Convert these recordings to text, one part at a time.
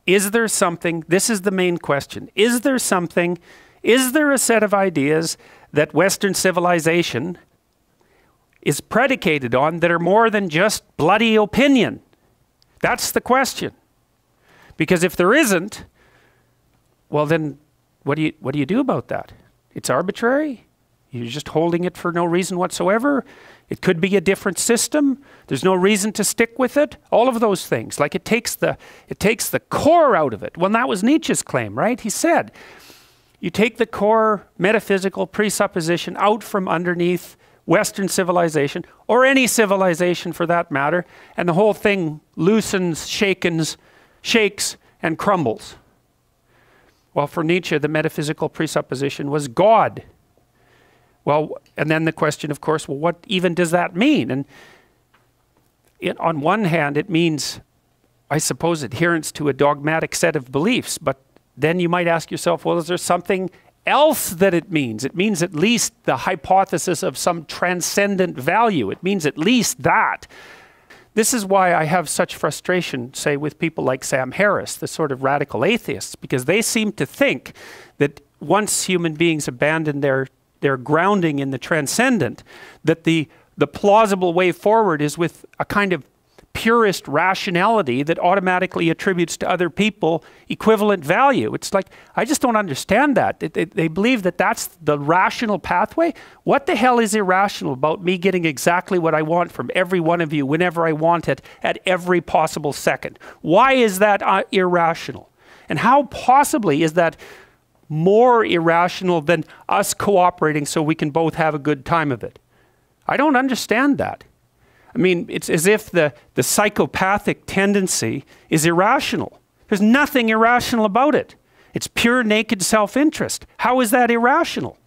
Is there something, this is the main question, is there something, is there a set of ideas that Western civilization is predicated on that are more than just bloody opinion? That's the question. Because if there isn't, well then, what do you do about that? It's arbitrary. You're just holding it for no reason whatsoever. It could be a different system. There's no reason to stick with it. All of those things. Like it takes the core out of it. Well, that was Nietzsche's claim, right? He said, you take the core metaphysical presupposition out from underneath Western civilization, or any civilization for that matter, and the whole thing loosens, shakes, and crumbles. Well, for Nietzsche, the metaphysical presupposition was God. Well, and then the question, of course, well, what even does that mean? And on one hand, it means, I suppose, adherence to a dogmatic set of beliefs. But then you might ask yourself, well, is there something else that it means? It means at least the hypothesis of some transcendent value. It means at least that. This is why I have such frustration, say, with people like Sam Harris, the sort of radical atheists, because they seem to think that once human beings abandon their grounding in the transcendent, that the plausible way forward is with a kind of purist rationality that automatically attributes to other people equivalent value. It's like, I just don't understand that. They believe that that's the rational pathway. What the hell is irrational about me getting exactly what I want from every one of you whenever I want it at every possible second? Why is that irrational? And how possibly is that more irrational than us cooperating so we can both have a good time of it? I don't understand that. I mean, it's as if the psychopathic tendency is irrational. There's nothing irrational about it. It's pure naked self-interest. How is that irrational?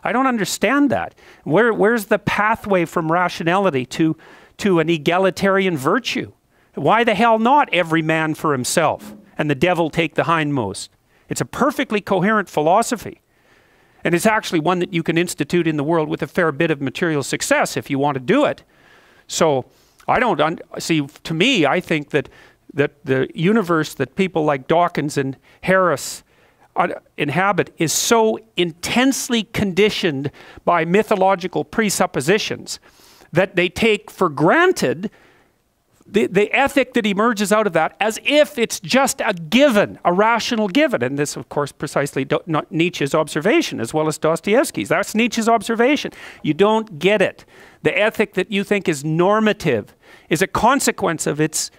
I don't understand that. Where's the pathway from rationality to an egalitarian virtue? Why the hell not every man for himself and the devil take the hindmost? It's a perfectly coherent philosophy. And it's actually one that you can institute in the world with a fair bit of material success if you want to do it. So I don't see, to me, I think that the universe that people like Dawkins and Harris inhabit is so intensely conditioned by mythological presuppositions that they take for granted the ethic that emerges out of that as if it's just a given, a rational given. And this, of course, precisely not Nietzsche's observation as well as Dostoevsky's. That's Nietzsche's observation. You don't get it. The ethic that you think is normative is a consequence of its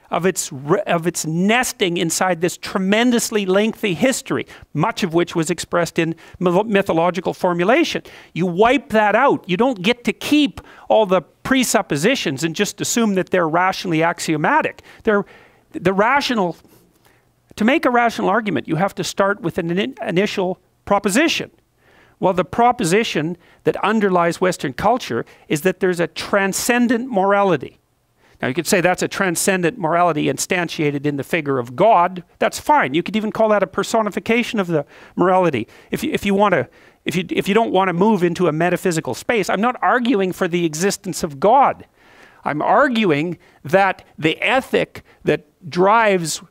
nesting inside this tremendously lengthy history, much of which was expressed in mythological formulation. You wipe that out. You don't get to keep all the presuppositions and just assume that they're rationally axiomatic. To make a rational argument, you have to start with an initial proposition. Well, the proposition that underlies Western culture is that there's a transcendent morality. Now, you could say that's a transcendent morality instantiated in the figure of God. That's fine. You could even call that a personification of the morality. If you don't want to move into a metaphysical space, I'm not arguing for the existence of God. I'm arguing that the ethic that drives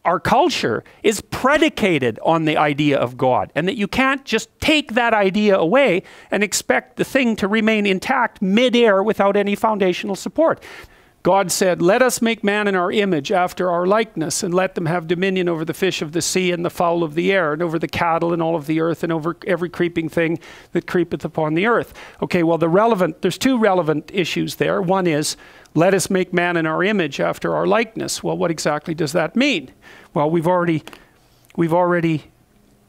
our culture is predicated on the idea of God, and that you can't just take that idea away and expect the thing to remain intact mid-air without any foundational support. God said, let us make man in our image after our likeness, and let them have dominion over the fish of the sea and the fowl of the air, and over the cattle and all of the earth, and over every creeping thing that creepeth upon the earth. Okay, well, there's two relevant issues there. One is, let us make man in our image after our likeness. Well, what exactly does that mean? Well, we've already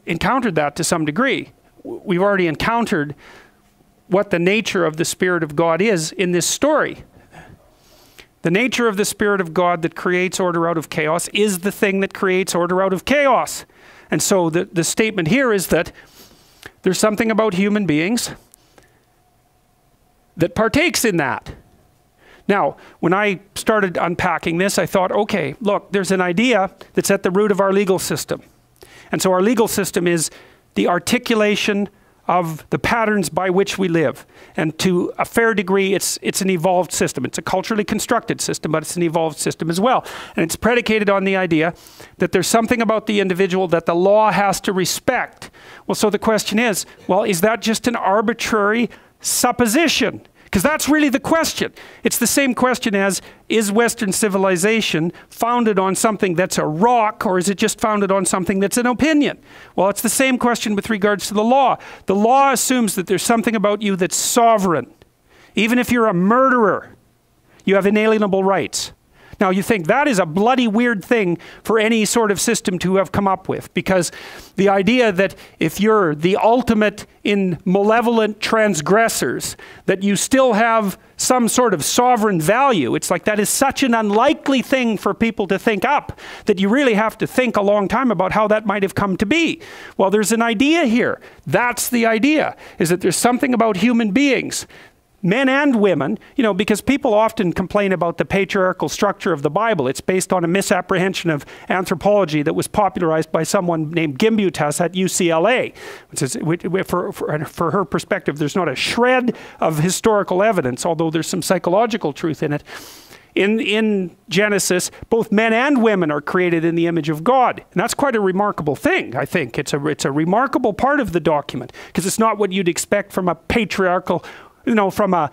encountered that to some degree. We've already encountered what the nature of the Spirit of God is in this story. The nature of the Spirit of God that creates order out of chaos is the thing that creates order out of chaos. And so the statement here is that there's something about human beings that partakes in that. Now, when I started unpacking this, I thought, okay, look, there's an idea that's at the root of our legal system. And so our legal system is the articulation of the patterns by which we live. And to a fair degree, it's an evolved system. It's a culturally constructed system, but it's an evolved system as well. And it's predicated on the idea that there's something about the individual that the law has to respect. Well, so the question is, well, is that just an arbitrary supposition? Because that's really the question. It's the same question as, is Western civilization founded on something that's a rock, or is it just founded on something that's an opinion? Well, it's the same question with regards to the law. The law assumes that there's something about you that's sovereign. Even if you're a murderer, you have inalienable rights. Now, you think that is a bloody weird thing for any sort of system to have come up with, because the idea that if you're the ultimate in malevolent transgressors, that you still have some sort of sovereign value, it's like that is such an unlikely thing for people to think up that you really have to think a long time about how that might have come to be. Well, there's an idea here. That's the idea, is that there's something about human beings, men and women, you know, because people often complain about the patriarchal structure of the Bible. It's based on a misapprehension of anthropology that was popularized by someone named Gimbutas at UCLA. For her perspective, there's not a shred of historical evidence, although there's some psychological truth in it. In Genesis, both men and women are created in the image of God. And that's quite a remarkable thing, I think. It's a remarkable part of the document, because it's not what you'd expect from a patriarchal, you know, from a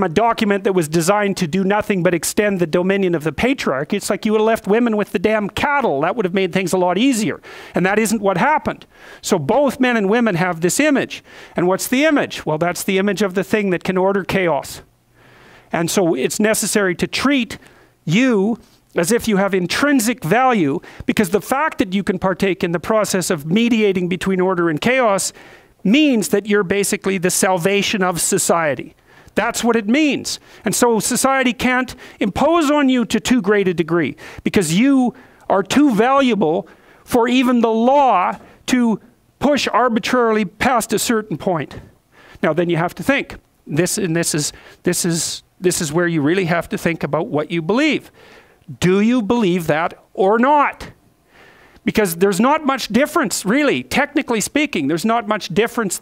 document that was designed to do nothing but extend the dominion of the patriarch. It's like you would have left women with the damn cattle. That would have made things a lot easier. And that isn't what happened. So both men and women have this image. And what's the image? Well, that's the image of the thing that can order chaos. And so it's necessary to treat you as if you have intrinsic value, because the fact that you can partake in the process of mediating between order and chaos means that you're basically the salvation of society. That's what it means. And so society can't impose on you to too great a degree, because you are too valuable for even the law to push arbitrarily past a certain point. Now then you have to think. This is where you really have to think about what you believe. Do you believe that or not? Because there's not much difference, really, technically speaking, there's not much difference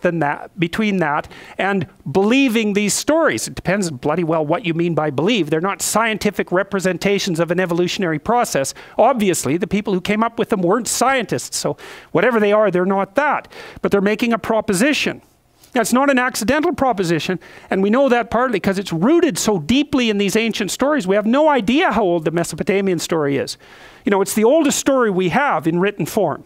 between that and believing these stories. It depends bloody well what you mean by believe. They're not scientific representations of an evolutionary process. Obviously, the people who came up with them weren't scientists, so whatever they are, they're not that. But they're making a proposition. Now, it's not an accidental proposition, and we know that partly because it's rooted so deeply in these ancient stories. We have no idea how old the Mesopotamian story is. You know, it's the oldest story we have in written form.